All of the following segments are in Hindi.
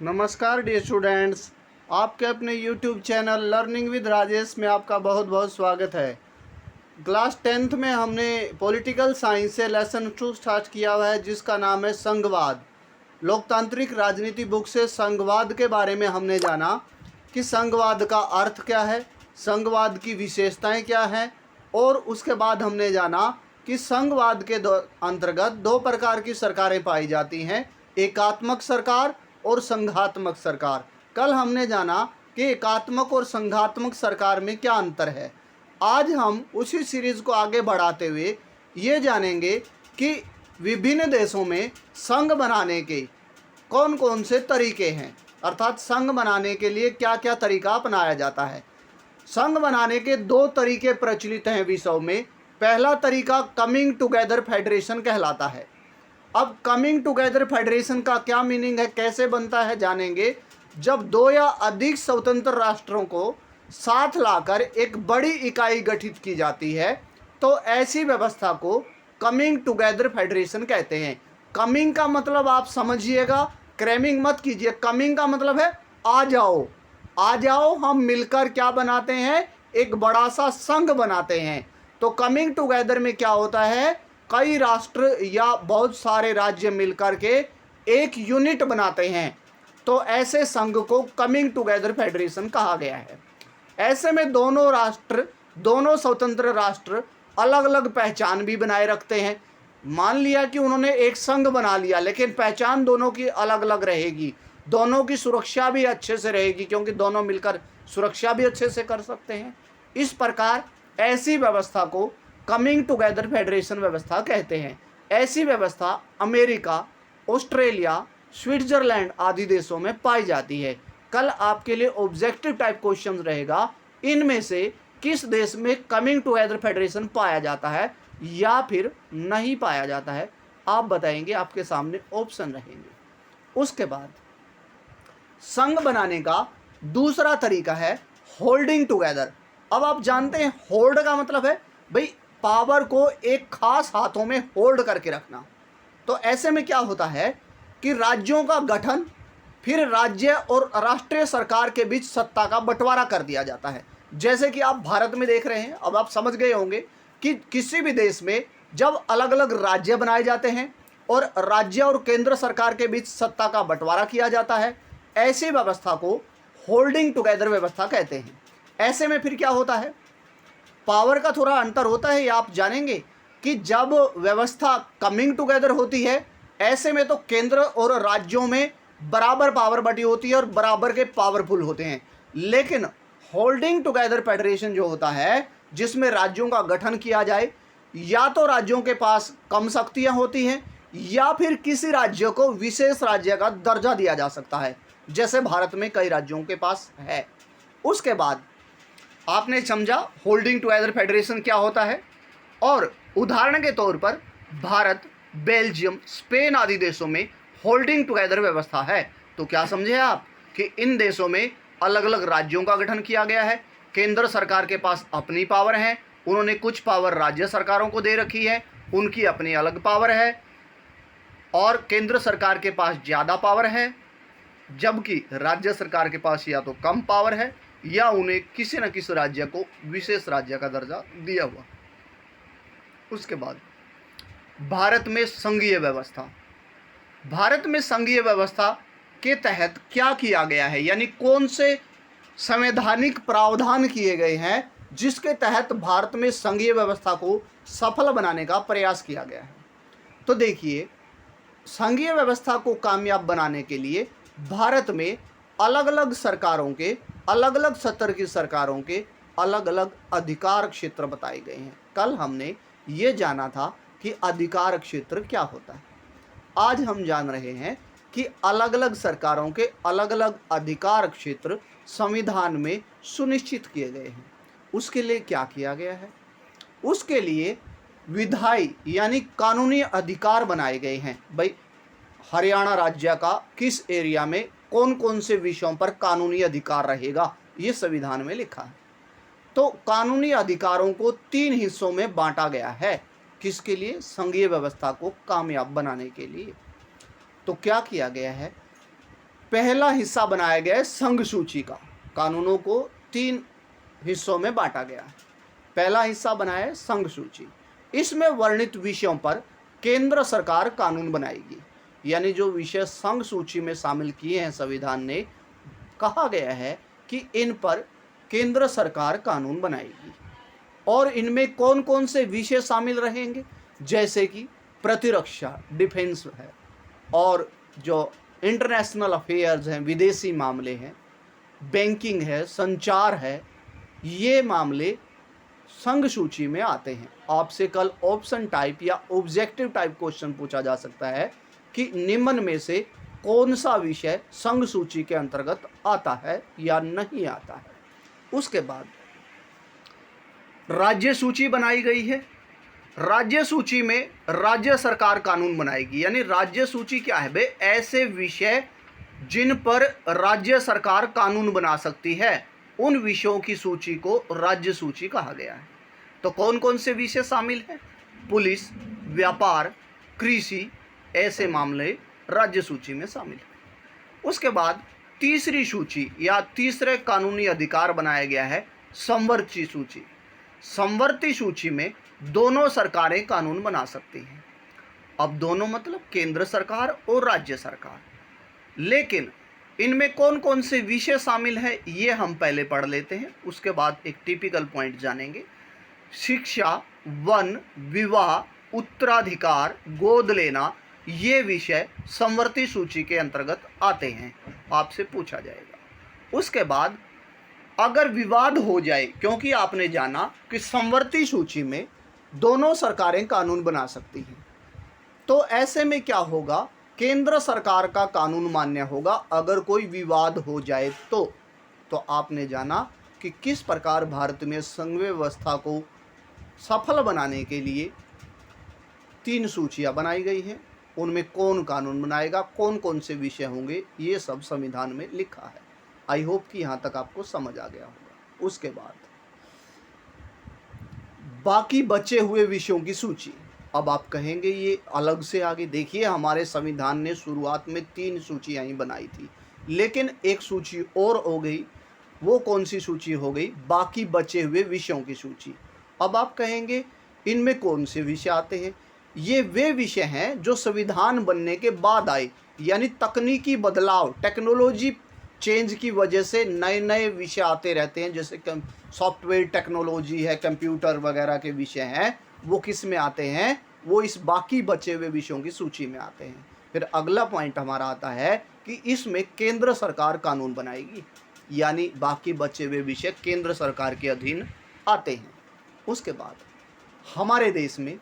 नमस्कार डियर स्टूडेंट्स, आपके अपने YouTube channel learning with Rajesh में आपका बहुत बहुत स्वागत है। क्लास 10th में हमने पॉलिटिकल साइंस से लेसन 2 स्टार्ट किया हुआ है, जिसका नाम है संघवाद। लोकतांत्रिक राजनीति बुक से संघवाद के बारे में हमने जाना कि संघवाद का अर्थ क्या है, संघवाद की विशेषताएं क्या हैं, और उसके बाद हमने जाना कि संघवाद के अंतर्गत 2 प्रकार की सरकारें पाई जाती हैं, एकात्मक सरकार और संघात्मक सरकार। कल हमने जाना कि एकात्मक और संघात्मक सरकार में क्या अंतर है। आज हम उसी सीरीज़ को आगे बढ़ाते हुए ये जानेंगे कि विभिन्न देशों में संघ बनाने के कौन कौन से तरीके हैं, अर्थात संघ बनाने के लिए क्या क्या तरीका अपनाया जाता है। संघ बनाने के 2 तरीके प्रचलित हैं विश्व में। पहला तरीका कमिंग टुगेदर फेडरेशन कहलाता है। अब कमिंग टुगेदर फेडरेशन का क्या मीनिंग है, कैसे बनता है, जानेंगे। जब 2 या अधिक स्वतंत्र राष्ट्रों को साथ लाकर एक बड़ी इकाई गठित की जाती है तो ऐसी व्यवस्था को कमिंग टुगेदर फेडरेशन कहते हैं। कमिंग का मतलब आप समझिएगा, क्रैमिंग मत कीजिए। कमिंग का मतलब है आ जाओ, आ जाओ, हम मिलकर क्या बनाते हैं, एक बड़ा सा संघ बनाते हैं। तो कमिंग टुगेदर में क्या होता है, कई राष्ट्र या बहुत सारे राज्य मिलकर के एक यूनिट बनाते हैं, तो ऐसे संघ को कमिंग टुगेदर फेडरेशन कहा गया है। ऐसे में दोनों स्वतंत्र राष्ट्र अलग अलग पहचान भी बनाए रखते हैं। मान लिया कि उन्होंने एक संघ बना लिया, लेकिन पहचान दोनों की अलग अलग रहेगी, दोनों की सुरक्षा भी अच्छे से रहेगी, क्योंकि दोनों मिलकर सुरक्षा भी अच्छे से कर सकते हैं। इस प्रकार ऐसी व्यवस्था को कमिंग टुगेदर फेडरेशन व्यवस्था कहते हैं। ऐसी व्यवस्था अमेरिका, ऑस्ट्रेलिया, स्विट्जरलैंड आदि देशों में पाई जाती है। कल आपके लिए ऑब्जेक्टिव टाइप क्वेश्चन रहेगा, इनमें से किस देश में कमिंग टुगेदर फेडरेशन पाया जाता है या फिर नहीं पाया जाता है, आप बताएंगे, आपके सामने ऑप्शन रहेंगे। उसके बाद संघ बनाने का दूसरा तरीका है होल्डिंग टुगेदर। अब आप जानते हैं होल्ड का मतलब है भाई पावर को एक खास हाथों में होल्ड करके रखना। तो ऐसे में क्या होता है कि राज्यों का गठन, फिर राज्य और राष्ट्रीय सरकार के बीच सत्ता का बंटवारा कर दिया जाता है। जैसे कि आप भारत में देख रहे हैं, अब आप समझ गए होंगे कि किसी भी देश में जब अलग अलग राज्य बनाए जाते हैं और राज्य और केंद्र सरकार के बीच सत्ता का बंटवारा किया जाता है, ऐसी व्यवस्था को होल्डिंग टुगेदर व्यवस्था कहते हैं। ऐसे में फिर क्या होता है, पावर का थोड़ा अंतर होता है, ये आप जानेंगे कि जब व्यवस्था कमिंग टुगेदर होती है, ऐसे में तो केंद्र और राज्यों में बराबर पावर बटी होती है और बराबर के पावरफुल होते हैं। लेकिन होल्डिंग टुगेदर फेडरेशन जो होता है, जिसमें राज्यों का गठन किया जाए, या तो राज्यों के पास कम शक्तियां होती हैं या फिर किसी राज्य को विशेष राज्य का दर्जा दिया जा सकता है, जैसे भारत में कई राज्यों के पास है। उसके बाद आपने समझा होल्डिंग टुगेदर फेडरेशन क्या होता है, और उदाहरण के तौर पर भारत, बेल्जियम, स्पेन आदि देशों में होल्डिंग टुगेदर व्यवस्था है। तो क्या समझे आप कि इन देशों में अलग अलग राज्यों का गठन किया गया है, केंद्र सरकार के पास अपनी पावर है, उन्होंने कुछ पावर राज्य सरकारों को दे रखी है, उनकी अपनी अलग पावर है, और केंद्र सरकार के पास ज़्यादा पावर है, जबकि राज्य सरकार के पास या तो कम पावर है या उन्हें किसी न किसी राज्य को विशेष राज्य का दर्जा दिया हुआ। उसके बाद भारत में संघीय व्यवस्था। भारत में संघीय व्यवस्था के तहत क्या किया गया है, यानी कौन से संवैधानिक प्रावधान किए गए हैं जिसके तहत भारत में संघीय व्यवस्था को सफल बनाने का प्रयास किया गया है। तो देखिए, संघीय व्यवस्था को कामयाब बनाने के लिए भारत में अलग अलग सरकारों के, अलग अलग स्तर की सरकारों के अलग अलग अधिकार क्षेत्र बताए गए हैं। कल हमने ये जाना था कि अधिकार क्षेत्र क्या होता है। आज हम जान रहे हैं कि अलग अलग सरकारों के अलग अलग अधिकार क्षेत्र संविधान में सुनिश्चित किए गए हैं। उसके लिए क्या किया गया है, उसके लिए विधायी यानी कानूनी अधिकार बनाए गए हैं। भाई हरियाणा राज्य का किस एरिया में कौन कौन से विषयों पर कानूनी अधिकार रहेगा, ये संविधान में लिखा है। तो कानूनी अधिकारों को 3 हिस्सों में बांटा गया है, किसके लिए, संघीय व्यवस्था को कामयाब बनाने के लिए। तो क्या किया गया है, पहला हिस्सा बनाया गया है संघ सूची का। कानूनों को 3 हिस्सों में बांटा गया है। पहला हिस्सा बनाया है संघ सूची। इसमें वर्णित विषयों पर केंद्र सरकार कानून बनाएगी। यानी जो विषय संघ सूची में शामिल किए हैं संविधान ने, कहा गया है कि इन पर केंद्र सरकार कानून बनाएगी। और इनमें कौन कौन से विषय शामिल रहेंगे, जैसे कि प्रतिरक्षा, डिफेंस है, और जो इंटरनेशनल अफेयर्स हैं, विदेशी मामले हैं, बैंकिंग है, संचार है, ये मामले संघ सूची में आते हैं। आपसे कल ऑप्शन टाइप या ऑब्जेक्टिव टाइप क्वेश्चन पूछा जा सकता है कि निम्न में से कौन सा विषय संघ सूची के अंतर्गत आता है या नहीं आता है। उसके बाद राज्य सूची बनाई गई है। राज्य सूची में राज्य सरकार कानून बनाएगी। यानी राज्य सूची क्या है बे? ऐसे विषय जिन पर राज्य सरकार कानून बना सकती है, उन विषयों की सूची को राज्य सूची कहा गया है। तो कौन कौन से विषय शामिल हैं? पुलिस, व्यापार, कृषि, ऐसे मामले राज्य सूची में शामिल हैं। उसके बाद तीसरी सूची या तीसरे कानूनी अधिकार बनाया गया है संवर्ती सूची। संवर्ती सूची में दोनों सरकारें कानून बना सकती हैं। अब दोनों मतलब केंद्र सरकार और राज्य सरकार। लेकिन इनमें कौन कौन से विषय शामिल है ये हम पहले पढ़ लेते हैं, उसके बाद एक टिपिकल पॉइंट जानेंगे। शिक्षा, वन, विवाह, उत्तराधिकार, गोद लेना, ये विषय संवर्ती सूची के अंतर्गत आते हैं, आपसे पूछा जाएगा। उसके बाद अगर विवाद हो जाए, क्योंकि आपने जाना कि संवर्ती सूची में दोनों सरकारें कानून बना सकती हैं, तो ऐसे में क्या होगा? केंद्र सरकार का कानून मान्य होगा अगर कोई विवाद हो जाए तो आपने जाना कि किस प्रकार भारत में संघ व्यवस्था को सफल बनाने के लिए 3 सूचियां बनाई गई हैं। उनमें कौन कानून बनाएगा, कौन कौन से विषय होंगे, ये सब संविधान में लिखा है। आई होप कि यहाँ तक आपको समझ आ गया होगा। उसके बाद बाकी बचे हुए विषयों की सूची। अब आप कहेंगे ये अलग से आगे, देखिए हमारे संविधान ने शुरुआत में 3 सूचियाँ ही बनाई थी, लेकिन एक सूची और हो गई। वो कौन सी सूची हो गई? बाकी बचे हुए विषयों की सूची। अब आप कहेंगे इनमें कौन से विषय आते हैं? ये वे विषय हैं जो संविधान बनने के बाद आए, यानी तकनीकी बदलाव, टेक्नोलॉजी चेंज की वजह से नए नए विषय आते रहते हैं। जैसे सॉफ्टवेयर टेक्नोलॉजी है, कंप्यूटर वगैरह के विषय हैं, वो किस में आते हैं? वो इस बाकी बचे हुए विषयों की सूची में आते हैं। फिर अगला पॉइंट हमारा आता है कि इसमें केंद्र सरकार कानून बनाएगी, यानी बाकी बचे हुए विषय केंद्र सरकार के अधीन आते हैं। उसके बाद हमारे देश में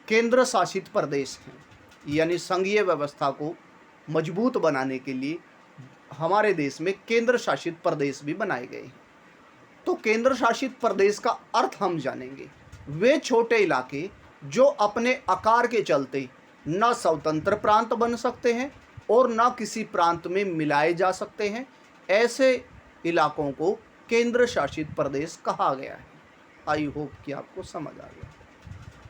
केंद्र शासित प्रदेश हैं, यानी संघीय व्यवस्था को मजबूत बनाने के लिए हमारे देश में केंद्र शासित प्रदेश भी बनाए गए हैं। तो केंद्र शासित प्रदेश का अर्थ हम जानेंगे। वे छोटे इलाके जो अपने आकार के चलते न स्वतंत्र प्रांत बन सकते हैं और न किसी प्रांत में मिलाए जा सकते हैं, ऐसे इलाकों को केंद्र शासित प्रदेश कहा गया है। आई होप कि आपको समझ आ गया।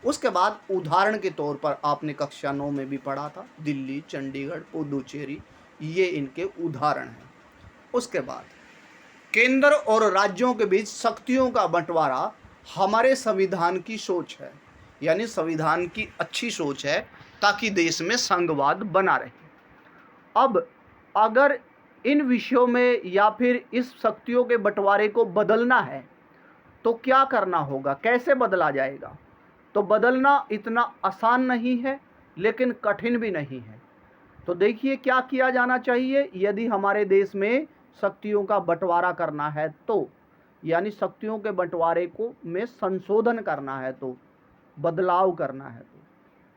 उसके बाद उदाहरण के तौर पर आपने कक्षा 9 में भी पढ़ा था, दिल्ली, चंडीगढ़, पुडुचेरी, ये इनके उदाहरण हैं। उसके बाद केंद्र और राज्यों के बीच शक्तियों का बंटवारा हमारे संविधान की सोच है, यानी संविधान की अच्छी सोच है ताकि देश में संघवाद बना रहे। अब अगर इन विषयों में या फिर इस शक्तियों के बंटवारे को बदलना है तो क्या करना होगा, कैसे बदला जाएगा? तो बदलना इतना आसान नहीं है लेकिन कठिन भी नहीं है। तो देखिए क्या किया जाना चाहिए यदि हमारे देश में शक्तियों का बंटवारा करना है तो, यानी शक्तियों के बंटवारे को में संशोधन करना है, तो बदलाव करना है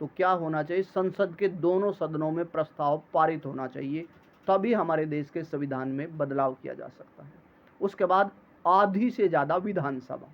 तो क्या होना चाहिए? संसद के दोनों सदनों में प्रस्ताव पारित होना चाहिए, तभी हमारे देश के संविधान में बदलाव किया जा सकता है। उसके बाद आधी से ज़्यादा विधानसभा,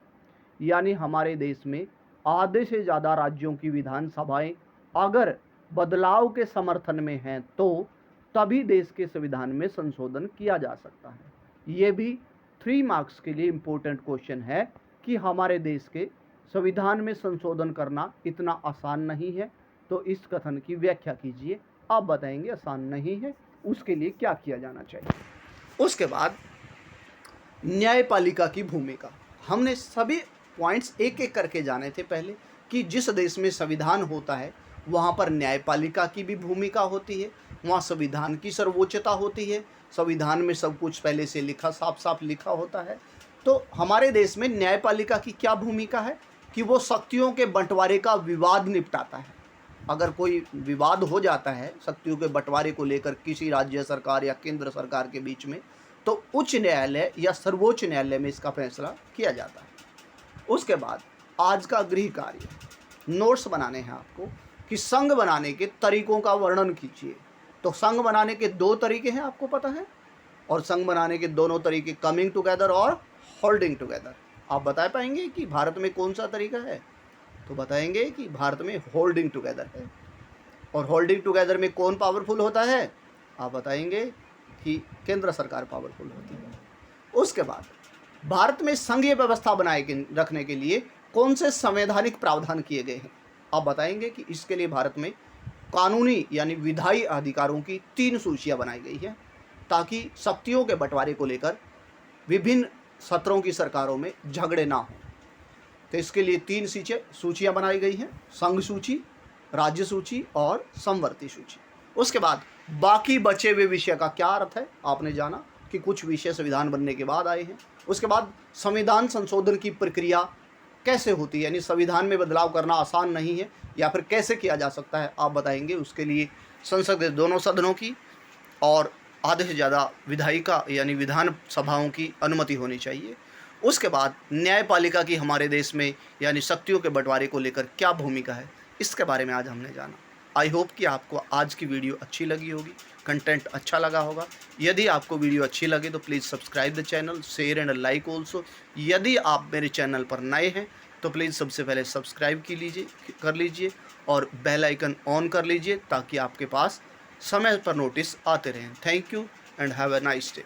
यानी हमारे देश में आधे से ज़्यादा राज्यों की विधानसभाएं अगर बदलाव के समर्थन में हैं तो तभी देश के संविधान में संशोधन किया जा सकता है। ये भी 3 मार्क्स के लिए इम्पोर्टेंट क्वेश्चन है कि हमारे देश के संविधान में संशोधन करना इतना आसान नहीं है। तो इस कथन की व्याख्या कीजिए। आप बताएंगे आसान नहीं है उसके लिए क्या किया जाना चाहिए। उसके बाद न्यायपालिका की भूमिका, हमने सभी पॉइंट्स एक एक करके जाने थे पहले कि जिस देश में संविधान होता है वहाँ पर न्यायपालिका की भी भूमिका होती है, वहाँ संविधान की सर्वोच्चता होती है, संविधान में सब कुछ पहले से लिखा साफ साफ लिखा होता है। तो हमारे देश में न्यायपालिका की क्या भूमिका है कि वो शक्तियों के बंटवारे का विवाद निपटाता है। अगर कोई विवाद हो जाता है शक्तियों के बंटवारे को लेकर किसी राज्य सरकार या केंद्र सरकार के बीच में, तो उच्च न्यायालय या सर्वोच्च न्यायालय में इसका फैसला किया जाता है। उसके बाद आज का गृह कार्य, नोट्स बनाने हैं आपको कि संघ बनाने के तरीकों का वर्णन कीजिए। तो संघ बनाने के 2 तरीके हैं, आपको पता है, और संघ बनाने के दोनों तरीके कमिंग टुगेदर और होल्डिंग टुगेदर। आप बता पाएंगे कि भारत में कौन सा तरीका है? तो बताएंगे कि भारत में होल्डिंग टुगेदर है। और होल्डिंग टुगेदर में कौन पावरफुल होता है? आप बताएंगे कि केंद्र सरकार पावरफुल होती है। उसके बाद भारत में संघीय व्यवस्था बनाए रखने के लिए कौन से संवैधानिक प्रावधान किए गए हैं? आप बताएंगे कि इसके लिए भारत में कानूनी यानी विधायी अधिकारों की 3 सूचियां बनाई गई हैं ताकि शक्तियों के बंटवारे को लेकर विभिन्न सत्रों की सरकारों में झगड़े ना हो। तो इसके लिए 3 सूचियां बनाई गई हैं, संघ सूची, राज्य सूची और समवर्ती सूची। उसके बाद बाकी बचे हुए विषय का क्या अर्थ है आपने जाना कि कुछ विषय संविधान बनने के बाद आए हैं। उसके बाद संविधान संशोधन की प्रक्रिया कैसे होती है, यानी संविधान में बदलाव करना आसान नहीं है या फिर कैसे किया जा सकता है, आप बताएंगे। उसके लिए संसद के दोनों सदनों की और आधे से ज़्यादा विधायिका यानी विधान सभाओं की अनुमति होनी चाहिए। उसके बाद न्यायपालिका की हमारे देश में यानी शक्तियों के बंटवारे को लेकर क्या भूमिका है, इसके बारे में आज हमने जाना। आई होप कि आपको आज की वीडियो अच्छी लगी होगी, कंटेंट अच्छा लगा होगा। यदि आपको वीडियो अच्छी लगे तो please subscribe the channel, share and like also. यदि आप मेरे चैनल पर नए हैं तो प्लीज़ सबसे पहले सब्सक्राइब कर लीजिए और बेल आइकन ऑन कर लीजिए ताकि आपके पास समय पर नोटिस आते रहें। Thank you and have a nice day.